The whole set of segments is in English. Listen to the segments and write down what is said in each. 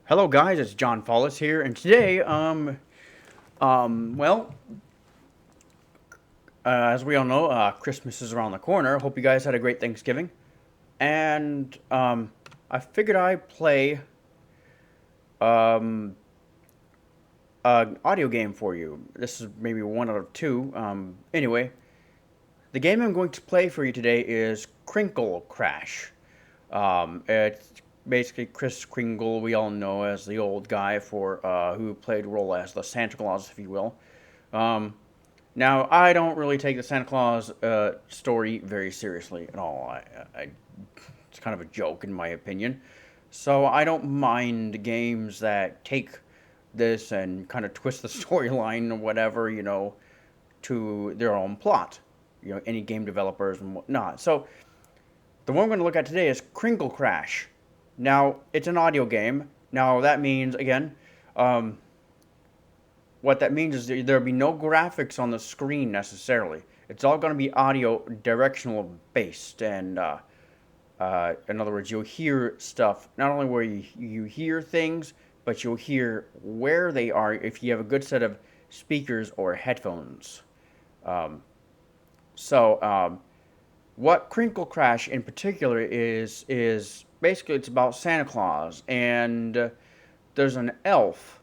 Hello guys, it's John Follis here, and today, as we all know, Christmas is around the corner. Hope you guys had a great Thanksgiving. And, I figured I'd play, an audio game for you. This is maybe one out of two. Anyway, the game I'm going to play for you today is Kringle Crash. It's basically Kris Kringle, we all know as the old guy who played the role as the Santa Claus, if you will. Now, I don't really take the Santa Claus story very seriously at all. It's kind of a joke, in my opinion. So I don't mind games that take this and kind of twist the storyline or whatever, to their own plot. Any game developers and whatnot. So the one we're going to look at today is Kringle Crash. Now, it's an audio game. Now, that means, again, what that means is there'll be no graphics on the screen necessarily. It's all going to be audio directional based. And, in other words, you'll hear stuff, not only where you hear things, but you'll hear where they are if you have a good set of speakers or headphones. What Kringle Crash in particular is basically it's about Santa Claus, and there's an elf,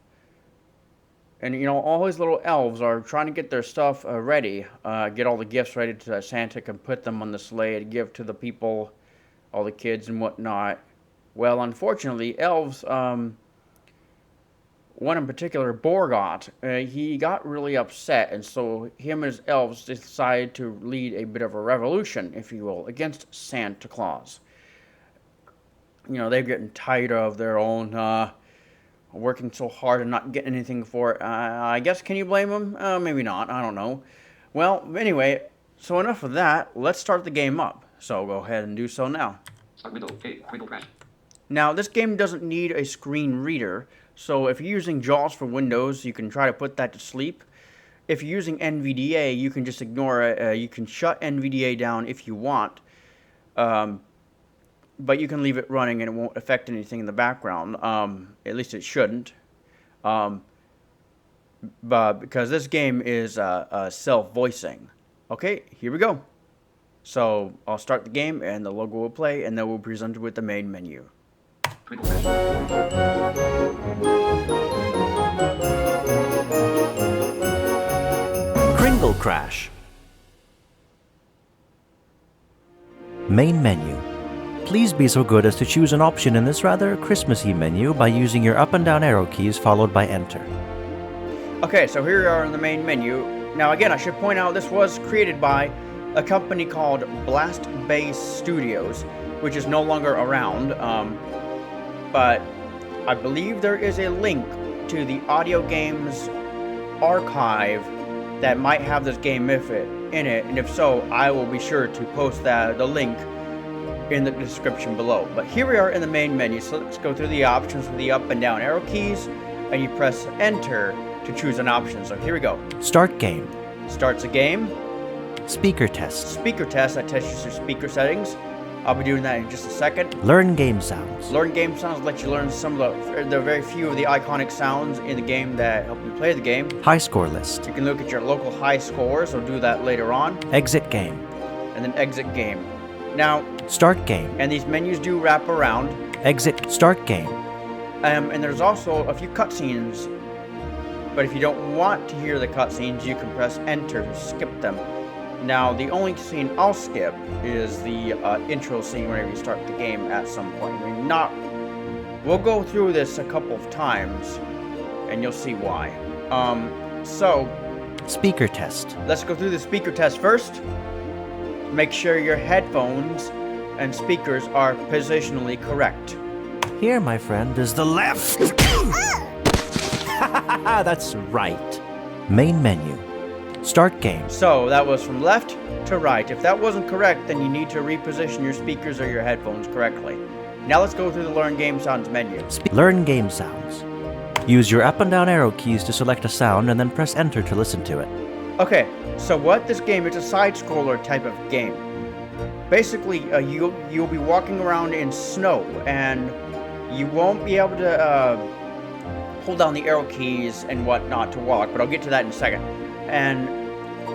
and all his little elves are trying to get their stuff ready, get all the gifts ready so that Santa can put them on the sleigh to give to the people, all the kids and whatnot. Well, unfortunately, elves, one in particular, Borgot, he got really upset, and so him and his elves decided to lead a bit of a revolution, if you will, against Santa Claus. They're getting tired of their own working so hard and not getting anything for it. I guess, can you blame them? Maybe not, I don't know. Well, anyway, so enough of that. Let's start the game up. So go ahead and do so now. Start window, Kringle Crash. Now, this game doesn't need a screen reader. So if you're using JAWS for Windows, you can try to put that to sleep. If you're using NVDA, you can just ignore it. You can shut NVDA down if you want. But you can leave it running and it won't affect anything in the background. At least it shouldn't. But because this game is self-voicing. Okay, here we go. So I'll start the game and the logo will play, and then we'll be presented with the main menu. Kringle Crash. Kringle Crash. Main menu. Please be so good as to choose an option in this rather Christmassy menu by using your up and down arrow keys followed by enter. Okay, so here we are in the main menu. Now again, I should point out this was created by a company called Blastbay Studios, which is no longer around, but I believe there is a link to the audio games archive that might have this game in it, and if so, I will be sure to post the link in the description below. But here we are in the main menu, so let's go through the options with the up and down arrow keys, and you press enter to choose an option. So here we go. Start game. Starts a game. Speaker test. Speaker test, that tests your speaker settings. I'll be doing that in just a second. Learn game sounds. Learn game sounds lets you learn some of the very few of the iconic sounds in the game that help you play the game. High score list. You can look at your local high scores, so do that later on. Exit game. And then exit game. Now, start game. And these menus do wrap around. Exit, start game. And there's also a few cutscenes, but if you don't want to hear the cutscenes, you can press enter to skip them. Now, the only scene I'll skip is the intro scene whenever you start the game at some point. We'll go through this a couple of times, and you'll see why. Speaker test. Let's go through the speaker test first. Make sure your headphones and speakers are positionally correct. Here, my friend, is the left. That's right. Main menu. Start game. So that was from left to right. If that wasn't correct, then you need to reposition your speakers or your headphones correctly. Now let's go through the Learn Game Sounds menu. Learn game sounds. Use your up and down arrow keys to select a sound and then press enter to listen to it. Okay, so what this game is a side-scroller type of game. Basically, you'll be walking around in snow, and You won't be able to hold down the arrow keys and whatnot to walk, but I'll get to that in a second. And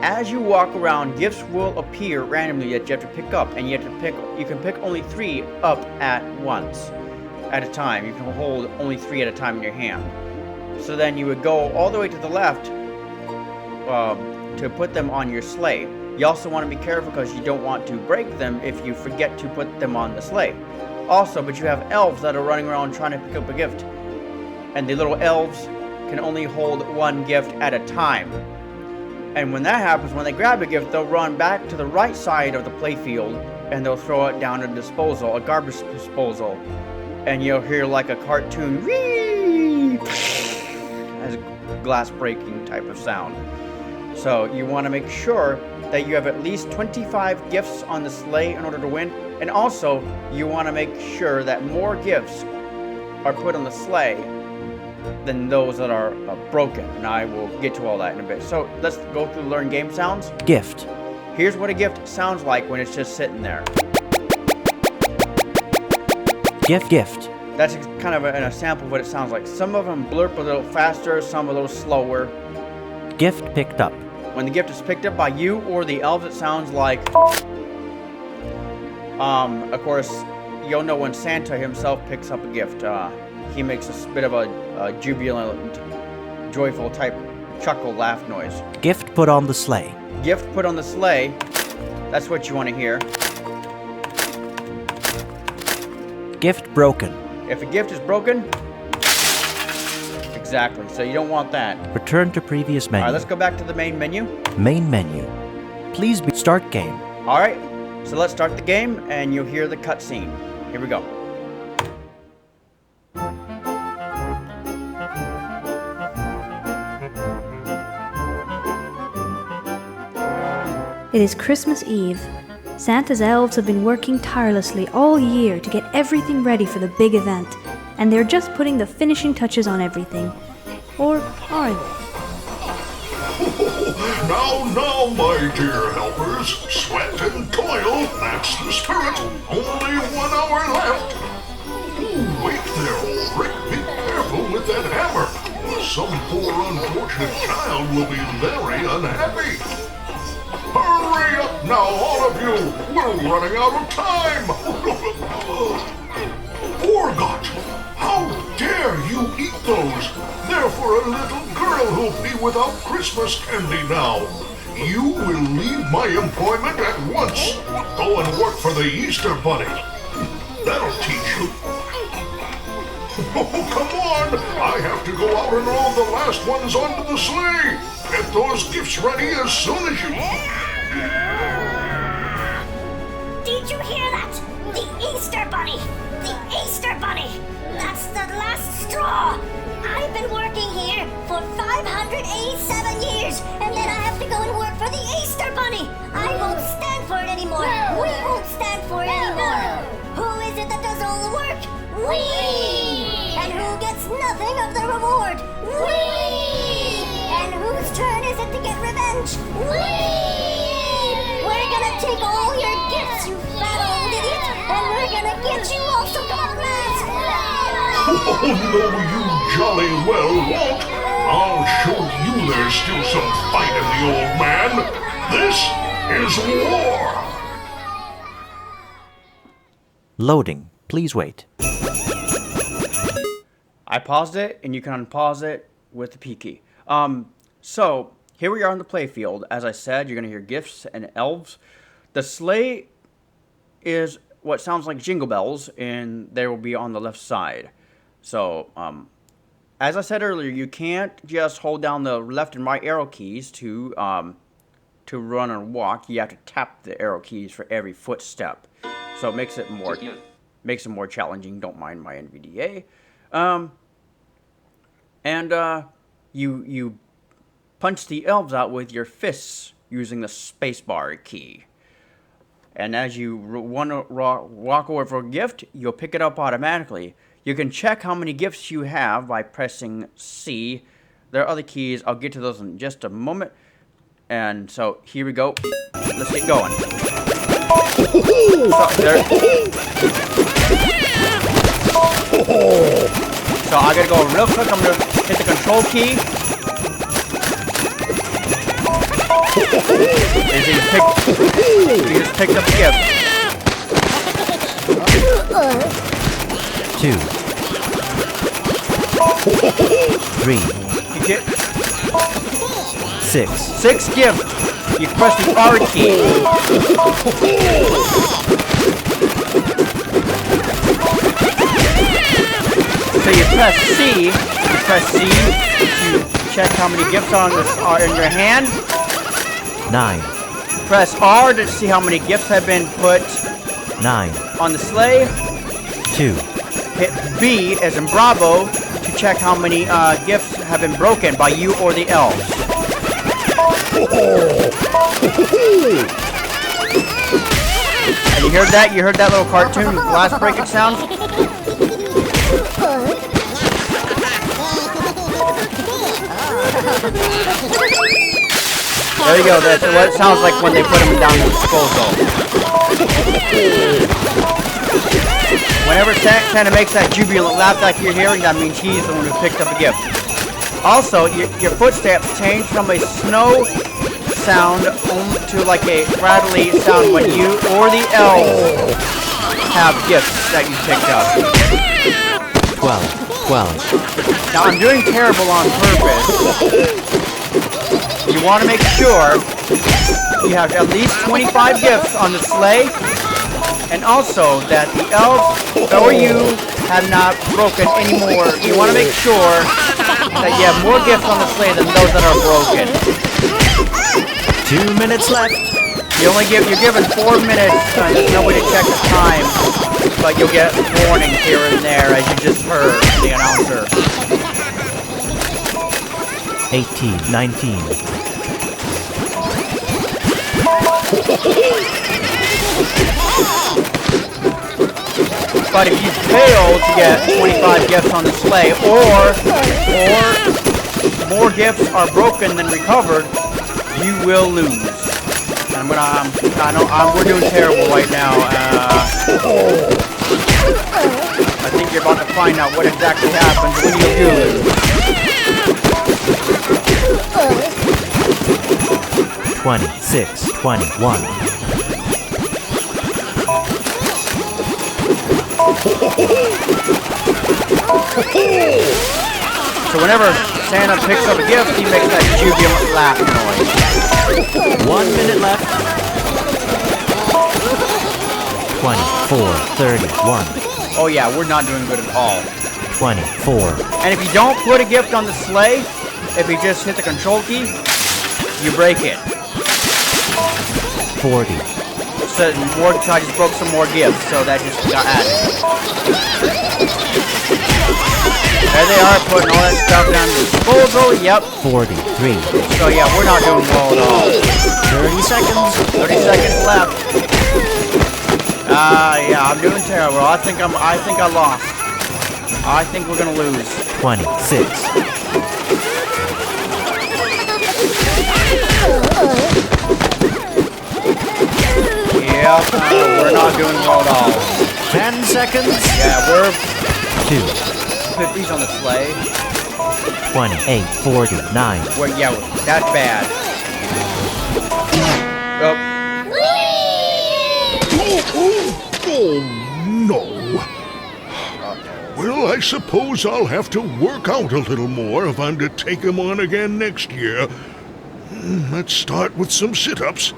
as you walk around, gifts will appear randomly that you have to pick up, and you can pick only 3 up at once, at a time. You can hold only 3 at a time in your hand. So then you would go all the way to the left to put them on your sleigh. You also want to be careful because you don't want to break them if you forget to put them on the sleigh. Also, but you have elves that are running around trying to pick up a gift. And the little elves can only hold 1 gift at a time. And when that happens, when they grab a gift, they'll run back to the right side of the playfield and they'll throw it down a disposal, a garbage disposal. And you'll hear like a cartoon, whee, as a glass breaking type of sound. So you want to make sure that you have at least 25 gifts on the sleigh in order to win. And also, you want to make sure that more gifts are put on the sleigh than those that are broken. And I will get to all that in a bit. So let's go through learn game sounds. Gift. Here's what a gift sounds like when it's just sitting there. Gift. That's kind of a sample of what it sounds like. Some of them blurp a little faster, some a little slower. Gift picked up. When the gift is picked up by you or the elves, it sounds like... of course, you'll know when Santa himself picks up a gift. He makes a bit of a jubilant, joyful type chuckle laugh noise. Gift put on the sleigh. Gift put on the sleigh. That's what you want to hear. Gift broken. If a gift is broken... Exactly, so you don't want that. Return to previous menu. Alright, let's go back to the main menu. Main menu. Please start game. Alright, so let's start the game and you'll hear the cutscene. Here we go. It is Christmas Eve. Santa's elves have been working tirelessly all year to get everything ready for the big event, and they're just putting the finishing touches on everything. Or are they? Now, my dear helpers, sweat and toil, that's the spirit. Only 1 hour left. Wait there, Ulrich. Be careful with that hammer. Some poor unfortunate child will be very unhappy. Hurry up now, all of you! We're running out of time! Borgot! How dare you eat those? They're for a little girl who'll be without Christmas candy now. You will leave my employment at once. Go and work for the Easter Bunny. That'll teach you. Oh, come on! I have to go out and roll the last ones onto the sleigh. Get those gifts ready as soon as you... Did you hear that? The Easter Bunny! The Easter Bunny! That's the last straw! I've been working here for 587 years, and then I have to go and work for the Easter Bunny! I won't stand for it anymore! No. We won't stand for it anymore! No. Who is it that does all the work? We! And who gets nothing of the reward? We! And whose turn is it to get revenge? We! We're gonna take all your gifts, you fat old idiot, and we're gonna get you all some partners! Oh, no, you jolly well won't. I'll show you there's still some fight in the old man. This is war. Loading. Please wait. I paused it, and you can unpause it with the P key. So, here we are on the playfield. As I said, you're going to hear gifts and elves. The sleigh is what sounds like jingle bells, and they will be on the left side. So, as I said earlier, you can't just hold down the left and right arrow keys to run and walk. You have to tap the arrow keys for every footstep. So it makes it more challenging. Don't mind my NVDA. You punch the elves out with your fists using the spacebar key. And as you want to walk over for a gift, you'll pick it up automatically. You can check how many gifts you have by pressing C. There are other keys. I'll get to those in just a moment. And so, here we go. Let's get going. So, there. So I gotta go real quick. I'm gonna hit the control key. He just picked up the gift. 2, 3, You get 6, 6 gifts. You press the R key. So you press C. You press C to check how many gifts are in your hand. 9, Press R to see how many gifts have been put 9, on the sleigh. 2, Hit B as in Bravo to check how many gifts have been broken by you or the elves. And you heard that? You heard that little cartoon glass breaking sound? There you go. That's what it sounds like when they put them down the disposal. Whenever Santa makes that jubilant laugh like you're hearing, that means he's the one who picked up a gift. Also, your footsteps change from a snow sound to like a rattly sound when you or the elves have gifts that you picked up. 12. Now, I'm doing terrible on purpose. You want to make sure you have at least 25 gifts on the sleigh, and also that the elves or you have not broken any more. You want to make sure that you have more gifts on the sleigh than those that are broken. 2 minutes left. You're given 4 minutes. There's no way to check the time, but you'll get warnings here and there, as you just heard from the announcer. 18, 19. But if you fail to get 25 gifts on the sleigh, or more gifts are broken than recovered, you will lose. And we're doing terrible right now. I think you're about to find out what exactly happens when you do lose. 26, 21. So whenever Santa picks up a gift, he makes that jubilant laugh noise. 1 minute left. 24, 31. Oh yeah, we're not doing good at all. 24, And if you don't put a gift on the sleigh, if you just hit the control key, you break it. 40, So I just broke some more gifts, so that just got added. There they are, putting all that stuff down the disposal. Yep. 43. So yeah, we're not doing well at all. 30 seconds. 30 seconds left. Yeah, I'm doing terrible. I think I lost. I think we're gonna lose. 26. Yep, we're not doing well at all. 10 seconds. Yeah, we're 2. put these on the sleigh. 28, 49. Yeah, that's bad. Oh. Oh, no. Well, I suppose I'll have to work out a little more if I'm to take him on again next year. Let's start with some sit-ups.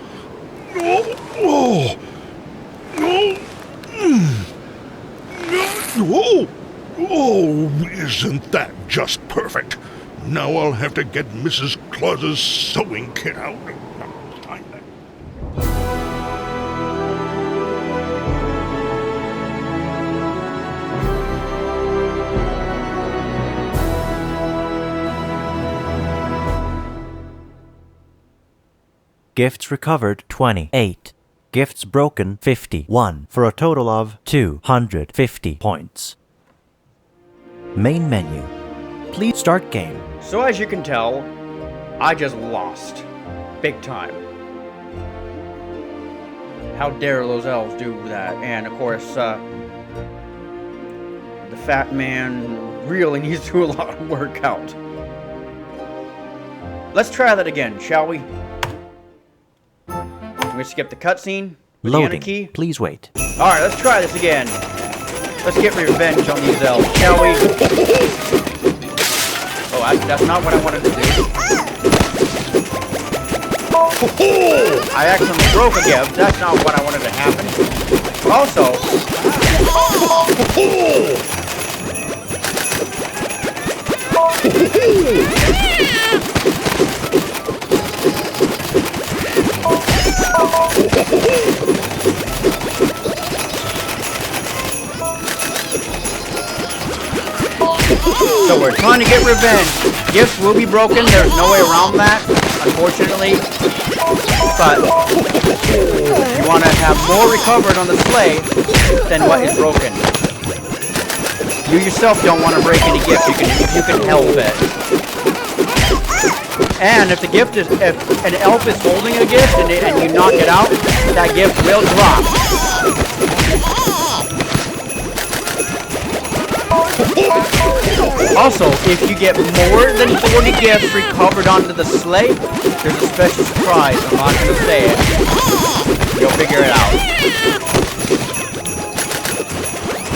Oh, isn't that just perfect? Now I'll have to get Mrs. Claus's sewing kit out. Gifts recovered 28. Gifts broken 51 for a total of 250 points. Main menu. Please start game. So as you can tell, I just lost. Big time. How dare those elves do that? And of course, the fat man really needs to do a lot of workout. Let's try that again, shall we? I'm gonna skip the cutscene with the enter Loading. key. Please wait. Alright, let's try this again. Let's get revenge on these elves, shall we? Oh, that's not what I wanted to do. I accidentally broke a gift. That's not what I wanted to happen. Also, so we're trying to get revenge. Gifts will be broken. There's no way around that, unfortunately. But you want to have more recovered on the sleigh than what is broken. You yourself don't want to break any gifts if you can help it. And if an elf is holding a gift and you knock it out, that gift will drop. Also, if you get more than 40 gifts recovered onto the sleigh, there's a special surprise. I'm not going to say it. You'll figure it out.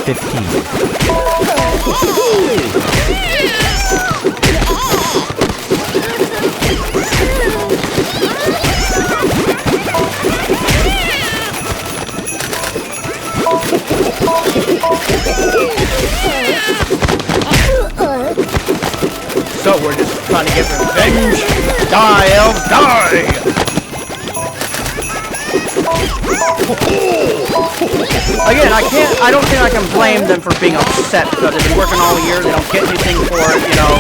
15. So we're just trying to get revenge. Die, elves, die! Again, I don't think I can blame them for being upset because they've been working all year, they don't get anything for it, you know.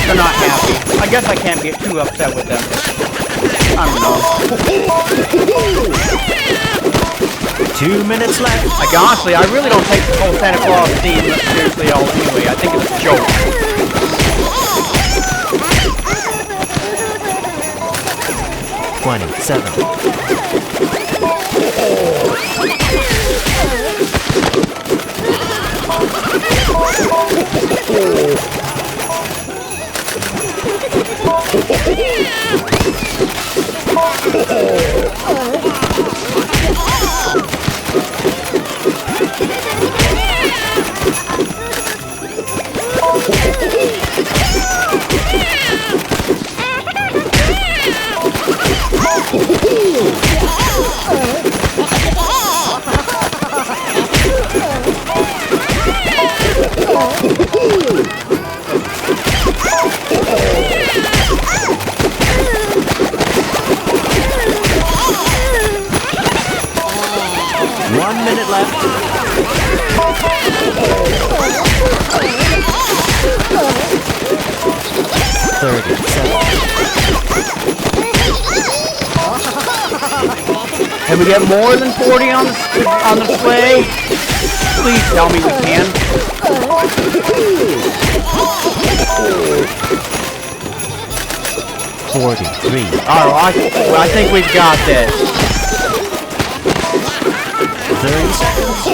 They're not happy. I guess I can't get too upset with them. I don't know. 2 minutes left. Like, honestly, I really don't take the whole Santa Claus theme seriously at all anyway. I think it's a joke. Can we get more than 40 on the sleigh? Please tell me we can. 43. Oh, I think we've got this. 30 seconds.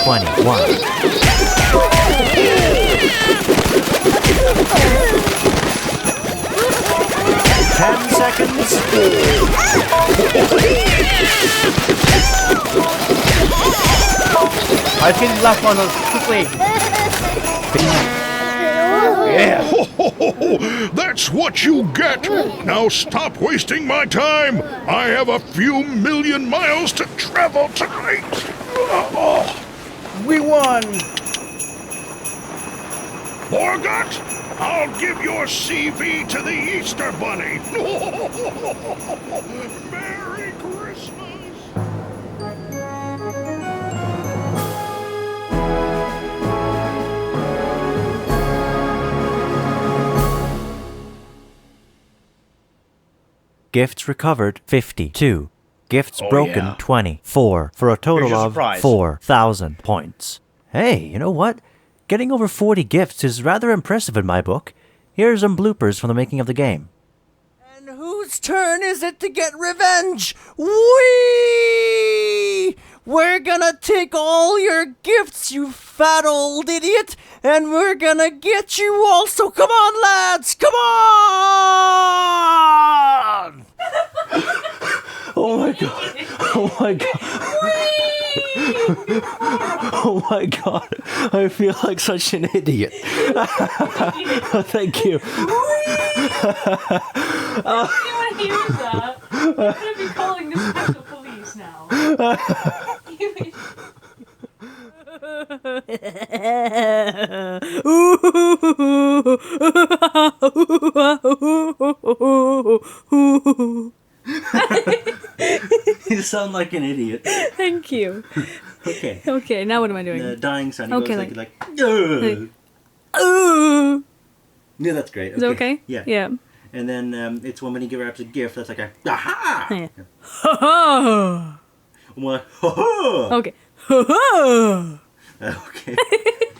21. 10 seconds. I think the last one quickly. Yeah. That's what you get! Now stop wasting my time! I have a few million miles to travel tonight! We won! Borgot, I'll give your CV to the Easter Bunny! Merry Christmas! Gifts recovered 52. Gifts broken yeah. 24 for a total Here's your of surprise. 4,000 points. Hey, you know what? Getting over 40 gifts is rather impressive in my book. Here are some bloopers from the making of the game. And whose turn is it to get revenge? We! We're gonna take all your gifts, you fat old idiot, and we're gonna get you also. Come on, lads! Come on! Oh my god. Oh my god. Oh my god. I feel like such an idiot. Thank you. Anyone hears that, I'm gonna be calling the special police now. You sound like an idiot. Thank you. Okay. Okay, now what am I doing? The dying sound. Okay, Goes like- "Ugh." Ooh. Yeah, that's great. Is it okay? Yeah. Yeah. And then it's when he grabs a gift, that's like a aha. Yeah. Ha I'm like, ho ho. Okay. Ha Okay.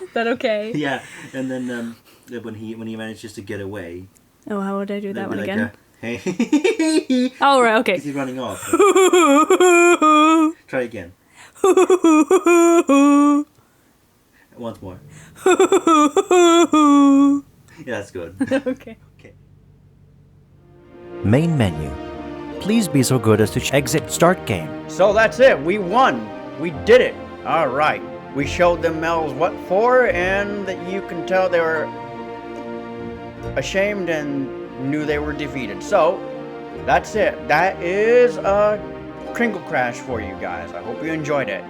Is that okay? Yeah. And then when he manages to get away. Oh, how would I do that then one be again? Hey. Oh, right, okay. He's running off. Try again. Once more. Yeah, that's good. Okay. Main menu. Please be so good as to exit start game. So that's it. We won. We did it. All right. We showed them elves what for, and you can tell they were ashamed and knew they were defeated. So that's it. That is a Kringle Crash for you guys. I hope you enjoyed it.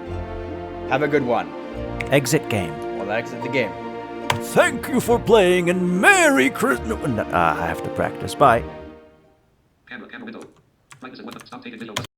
Have a good one. Exit game. Well, exit the game. Thank you for playing and Merry Christmas. I have to practice. Bye. Camera window. Like this, what the stop taking digital.